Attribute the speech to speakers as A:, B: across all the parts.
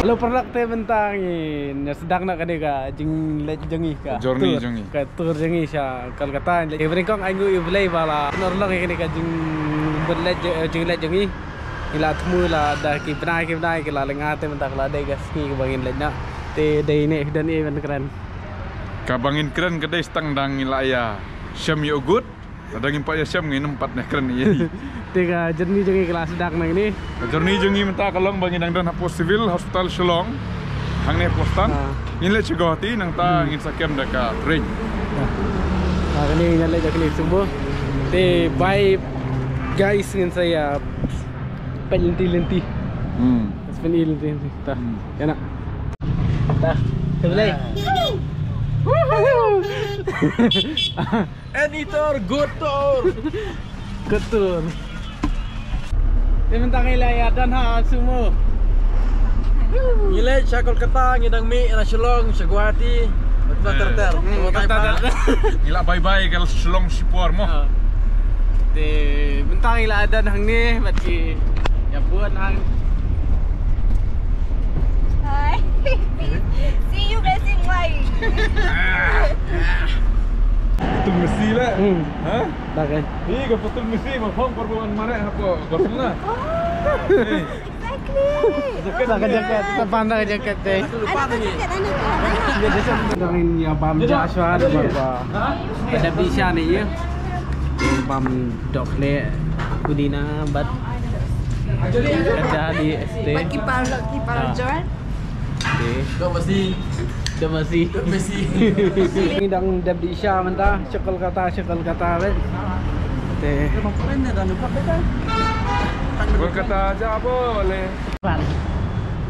A: Kalau pernah teh bentangin, ya sedang nak kene ka jeng let jengi ka.
B: Journey jengi.
A: Ka tur jengi sya kal kata every kong aingu iblay bala. Norlang kene ka jeng berlet jeng let jengi. Ila temu la dah ki benai ki la lenga teh bentak la dai gas ki bangin letna. Te dai ne dan event keren.
B: Kabangin keren kedai stang dang ilaya. Syam yogut. Adangin pak ya syam ngin empat nih keren iya.
A: Tiga jernih jengi kelas sedang nang ini.
B: Journey jengi minta kalong bangin dang dan hapus civil hospital Shillong. Hang ne postan. Ngin le cigoti nang ta ngin sakem daka train.
A: Nah, ini nyale jak ni sembuh. Te bye guys ngin saya penlenti-lenti. Penlenti. Tah. Ya nak. Tah. Sebelah.
C: Editor good tour.
A: Ketur. Dia mentang ilaya dan ha semua.
C: Ngile Syakol Kata ngidang mi na Shillong Syagwati. Betul ter.
B: Ila bye bye kal Shillong Sipor mo.
A: Te mentang ilaya dan hang ni mati ya buat hang.
D: Hi. See you guys in live.
B: Betul mesti lah. Hah?
A: Dah kan.
B: Iya, gak betul mesti mafhum perbuatan marek apa gosna.
D: Exactly.
A: Jaket, pandang jaket teh.
C: Lupa lagi.
A: Dangin ya bam Joshua berapa. Ada bisa nih ya. Bam dokle Kudina bat kerja di SD.
D: Kipar John.
C: Gak mesti.
A: Dah masih. Ini dang dab di Isya mentah cekal kata kan. Teh.
C: Kemarin dah lupa kan.
B: Berkata aja boleh.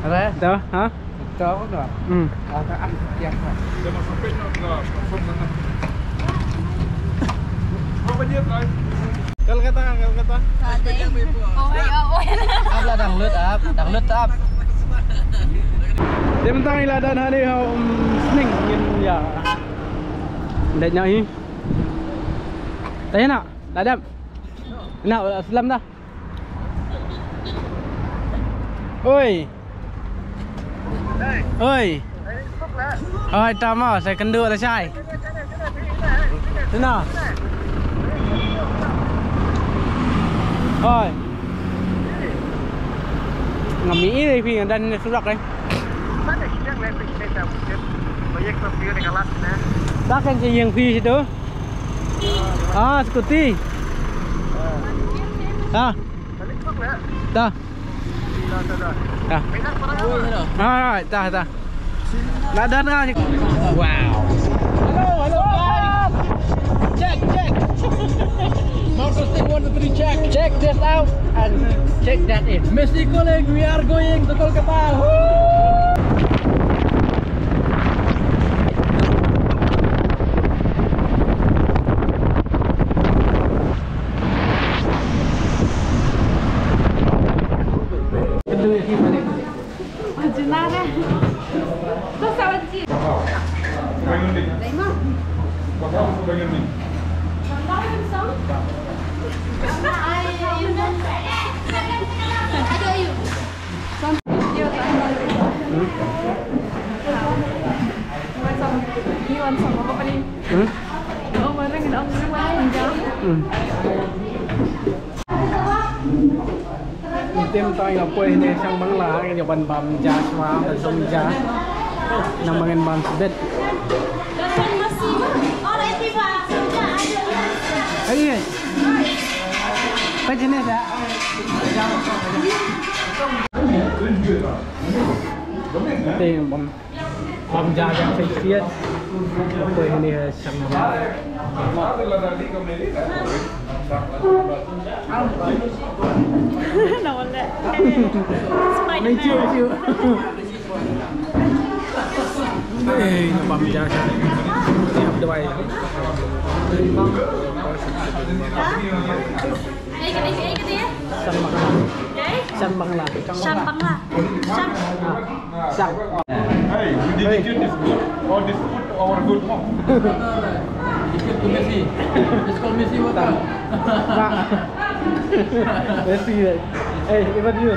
A: Ada? Dah, ha?
C: Kau enggak? Agak yang
B: Jangan sampai nak perform dengan. Apa dia try?
A: Kal kata.
C: Apa danglut up.
A: Dia mentang ila dan hari sning ngin ya. Ndak nyai. Tanya nak? Ladam. Nak selam dah. Oi. Oi. Oi, tama saya kendu ada sai. Tena. Oi. Ngami ini phi dan surak đấy. Bác anh sẽ dừng phi chứ scooty đó đó rồi ta đã đến ra wow hello guys check Marcos 1 2 3 check this out and check that in Messi colleague we are going to Kolkata. Tim tay ngọc quê này sang băng lá cái ban bam Joshua dan Songja nang mangen bam sebet. Ayo. Apa jenis ya? Tim bam jaga sekian. Quê này sang băng.
D: Nawala.
A: May chiu. Eh, bam jaga. Siap debai. Sang Bangla.
B: Hey, we dedicate this book or this food to our good mom.
C: Ikut tu Messi. Just call Messi water.
A: Messi. Hey, what do you?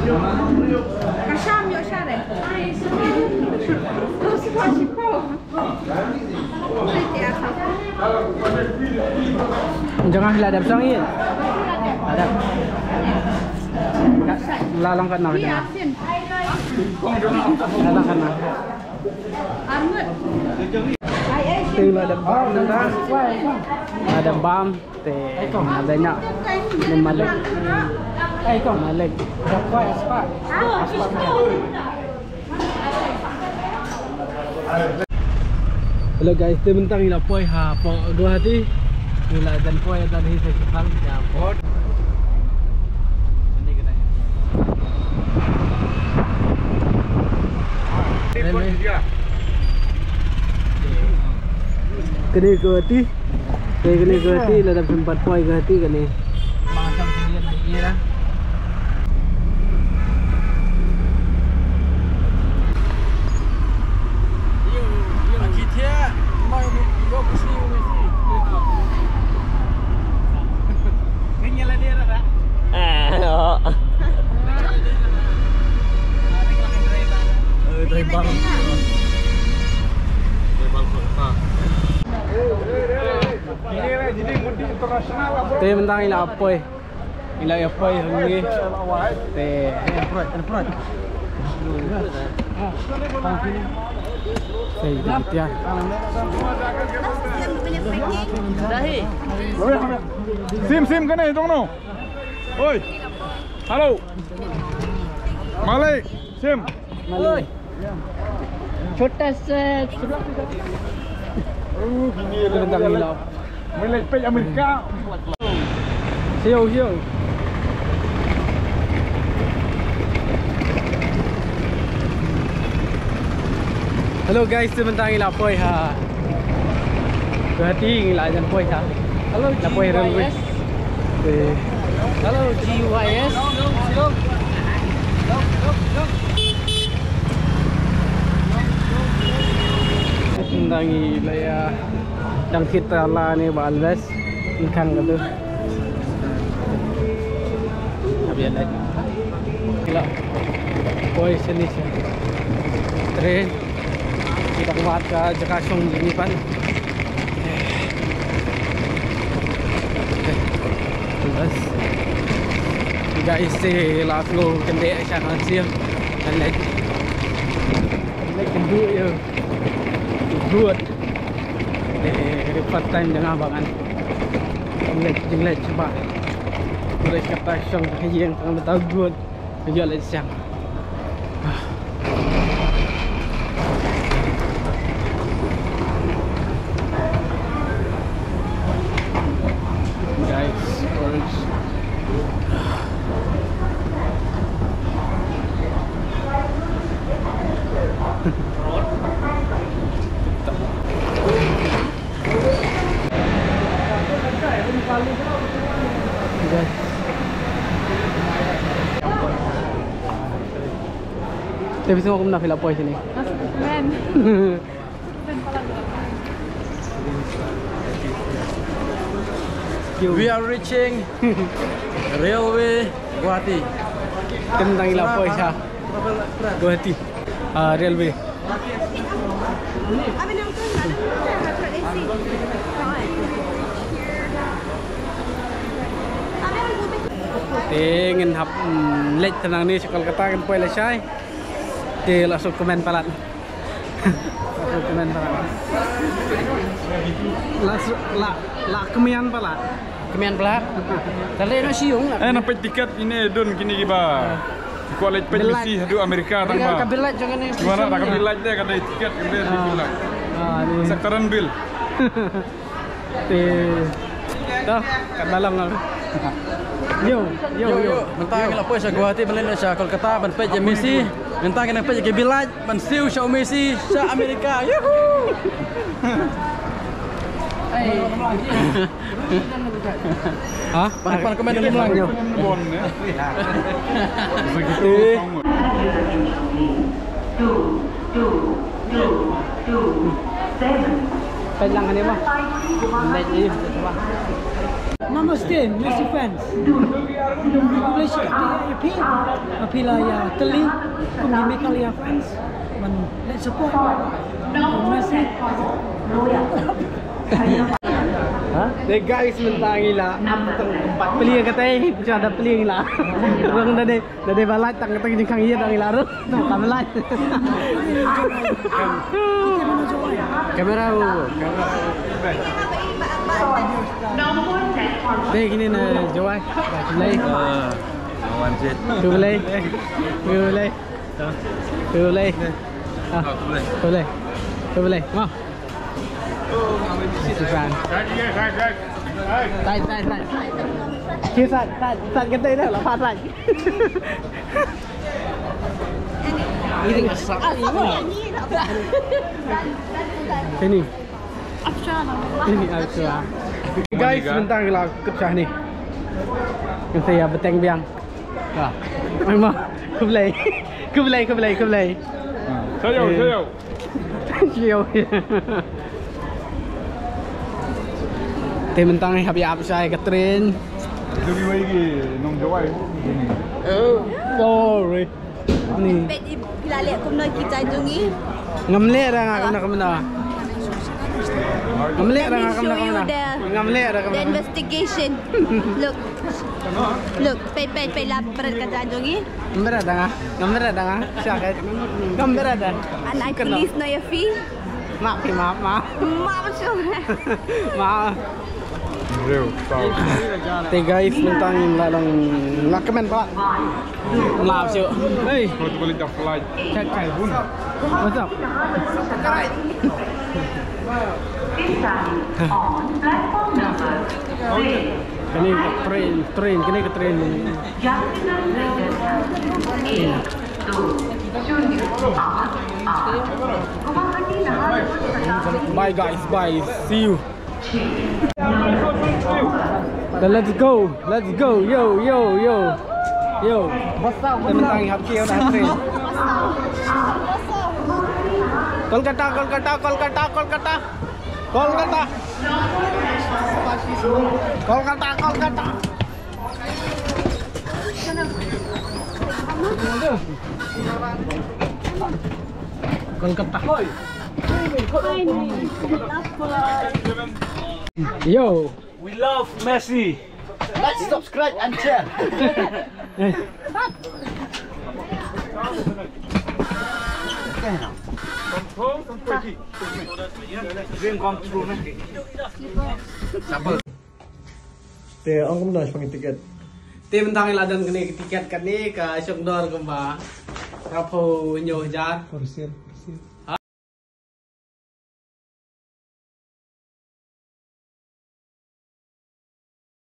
D: Kasham yo share. Terus masih kok.
A: Jangan hilang ada besar ni. Ada. Lalang kan nak.
D: Iya, Sin.
A: Lalang kan nak.
D: Armut.
A: Tengok ada bam dah. Ada bam. Adanya Malik. Malik. Dapat aspak. Hello guys, tu bentang ila poi ha po dua hati. Ila dan poi tadi saya kepal ya pot. Ini kena. Kena ke hati. Kena ke hati ila dapat tempat poi ke hati kena. Macam sendiri ni lah. Teh mentang ila apoi. Ila apoi hangi. Teh prot. Teh dia.
D: Dahi.
B: Sim kena hitung no. Oi. Halo. Malik, Sim.
A: Malik. छोटा सा bentang ila.
B: Malik pe Amerika.
A: Siêu. Hello guys, sebentar ila poi ha. Berhati ila jan poi ha. Hello GYS. Hello GYS. Sebentar ila ya. Yang kita lah ni balbes ikan gitu. Biar lagi. Gila. Poi sini sih. Tren. Kita kuat ke Jakasong ini pan. Bas. Guys, last lo kendek sangat siap. Dan lagi kenduk je. Good. First time dengan abangan. Jenglet coba. Boleh kata syong yang sangat tahu good. Jual lagi siang. Guys, orange. Tapi semua aku nak fill up sini.
D: Men.
C: We are reaching railway Guwahati.
A: Tentang ila poi sa Guwahati. Railway. Ingin hap lek tenang ni sekal kata kan poi la sai. Dia langsung komen palat. Langsung komen palat. Langsung la kemian palat.
C: Kemian pelat. Tadi nak siung.
B: Nampak tiket ini don kini kiba. Kualit penjisi hadu Amerika tang ba.
C: Kabilat jangan ni.
B: Gimana tak kabilat dia kada tiket kemudian dibilang.
A: Ni
B: Sektoran bil.
A: Dah kat dalam lah. Yo.
C: Mentang kita pergi Guwahati balik Malaysia Kolkata ban pergi misi. Mentang kita pergi ke Bilat ban siu Xiao Messi sa Amerika. Yuhu.
A: Hah?
C: Pan komen dulu lang yo.
B: Bon ya. Begitu.
A: Pelang ni ba? Light ni.
E: Namaste, Messi fans. Malaysia apila ya teli kung Mekalia fans. Let's support Messi.
A: Deh guys, mentang ila tempat peli katanya bisa ada peli ila. Orang dari balat tang katanya jengkang iya dang ila ru. Kamelat. Kamera. Deh gini na Joy. Play. Play. Mau. Sai. Chia sai cái tay đó là pha sai. Ini asap. Ini. Ini Alsha. Guys, bentang lah kecah ni. Yang saya beteng biang. Ah. Memang kubelai.
B: Sayo.
A: Chiều. Thì mình tăng hợp áp sai cái train.
B: Jadi lagi nong Jawai.
A: Sorry. Ni.
D: Pet bila lihat kum nak kita jungi.
A: Ngamle ra nga kam na kam na. Ngamle ra nga kam na kam na. Ngamle ra kam
D: The
A: na.
D: investigation. Look. Pet lapar kita jungi.
A: Ngamle ra nga. Siya ngamle ra.
D: Anak tulis no ya fi.
A: Maaf.
D: Macam.
A: Maaf.
B: Real.
A: Thì guys, mentang lalang lakamen pak. Maaf sih. Hey.
B: Kau balik dah flight.
A: Cek pun. What's up? Kini ke train. Bye guys, bye. See you. Let's go. Yo. Tentang hap kêu dah train. Kolkata. Yo,
C: We love Messi.
E: Let's subscribe and share.
A: thì ông cũng đòi bằng ticket. Thì mình thằng là đừng cái ticket cái này cả chục đô cơ mà. Rapo nhiều giá.